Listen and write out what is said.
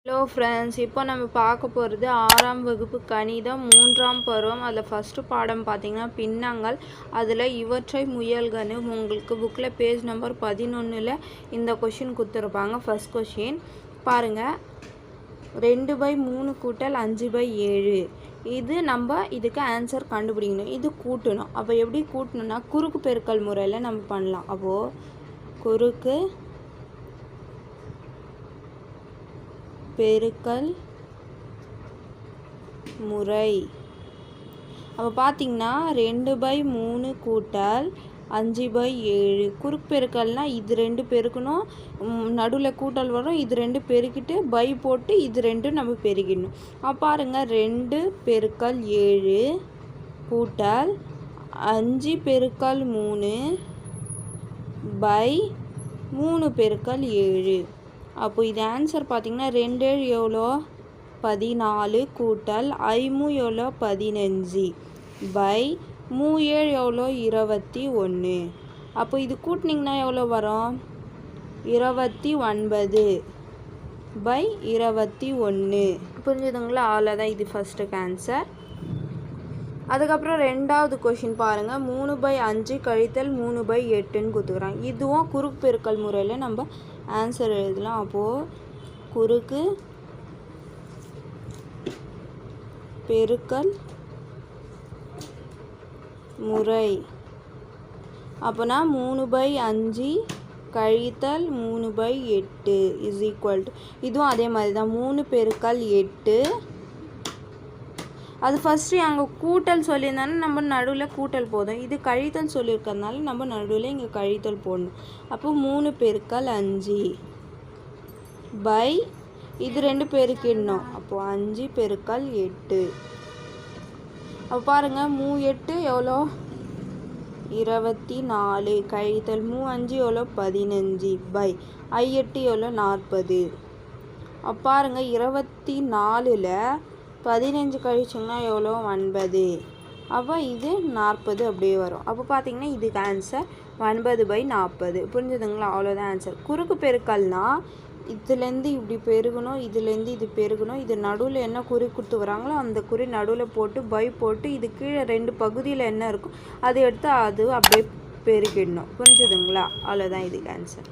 Hello friends, இப்போ நம்ம பார்க்க போகிறது 6ஆம் வகுப்பு கணிதம் 3ஆம் பருவம். அதில் ஃபஸ்ட்டு பாடம் பார்த்திங்கன்னா பின்னங்கள். அதில் இவற்றை முயல்கன்னு உங்களுக்கு புக்கில் பேஜ் நம்பர் 11ல் இந்த கொஷின் கொடுத்துருப்பாங்க. ஃபஸ்ட் கொஷின் பாருங்கள், 2/3 கூட்டல் 5/7. இது நம்ம இதுக்கு ஆன்சர் கண்டுபிடிக்கணும். இது கூட்டணும். அப்போ எப்படி கூட்டணும்னா குறுக்கு பெருக்கல் முறையில் நம்ம பண்ணலாம். அப்போது குறுக்கு பெருக்கல் முறை. அப்போ பார்த்தீங்கன்னா 2/3 கூட்டல் 5/7 குறுக்கு பெருக்கல்னால் இது 2 பெருக்கணும், நடுவில் கூட்டல் வரும், இது 2 பெருக்கிட்டு பை போட்டு இது 2 நம்ம பெருக்கிடணும். பாருங்கள், 2 பெருக்கல் 7 கூட்டல் 5 பெருக்கல் 3 பை 3 பெருக்கல் 7. அப்போ இது ஆன்சர் பார்த்திங்கன்னா 2 எவ்வளோ 14 கூட்டல் 5 எவ்வளோ 15 பை 3 எவ்வளோ 21. அப்போ இது கூட்டினிங்கன்னா எவ்வளோ வரும் 29 பை 21. புரிஞ்சுதுங்களா? அவ்வளோதான், இது ஃபஸ்ட்டுக்கு ஆன்சர். அதுக்கப்புறம் ரெண்டாவது கொஷின் பாருங்கள், 3/5 கழித்தல் 3/8ன்னு கொடுத்துக்குறாங்க. இதுவும் குறுக்கு பெருக்கல் முறையில் நம்ம ஆன்சர் எழுதலாம். அப்போது குறுக்கு பெருக்கல் முறை. அப்போனா 3/5 கழித்தல் 3/8 இஸ் ஈக்குவல் டு, இதுவும் அதே மாதிரி தான் 3 பெருக்கல் 8. அது ஃபஸ்ட்டு அங்கே கூட்டல் சொல்லியிருந்தாலும் நம்ம நடுவில் கூட்டல் போதும். இது கழித்தல் சொல்லியிருக்கிறதுனால நம்ம நடுவில் இங்கே கழித்தல் போடணும். அப்போ 3 பெருக்கல் 5 பை இது 2 பெருக்கிடணும். அப்போது 5 பெருக்கல் 8. அப்போ பாருங்கள், 3 8 எவ்வளோ 24 கழித்தல் 3 5 எவ்வளோ 15 பை 8 எவ்வளோ 40. அப்போ பாருங்கள், 24ல் 15 கழிச்சிங்கன்னா எவ்வளோ 9. அப்போ இது 40 அப்படியே வரும். அப்போ பார்த்தீங்கன்னா இதுக்கு ஆன்சர் 9/40. புரிஞ்சுதுங்களா? அவ்வளோதான் ஆன்சர். குறுக்கு பெருக்கல்னால் இதுலேருந்து இப்படி பெருகணும், இதுலேருந்து இது பெருகணும், இது நடுவில் என்ன குறி கொடுத்து வராங்களோ அந்த குறி நடுவில் போட்டு பை போட்டு இது கீழே 2 பகுதியில் என்ன இருக்கும் அதை எடுத்து அது அப்படியே பெருக்கிடணும். புரிஞ்சுதுங்களா? அவ்வளோதான் இதுக்கு ஆன்சர்.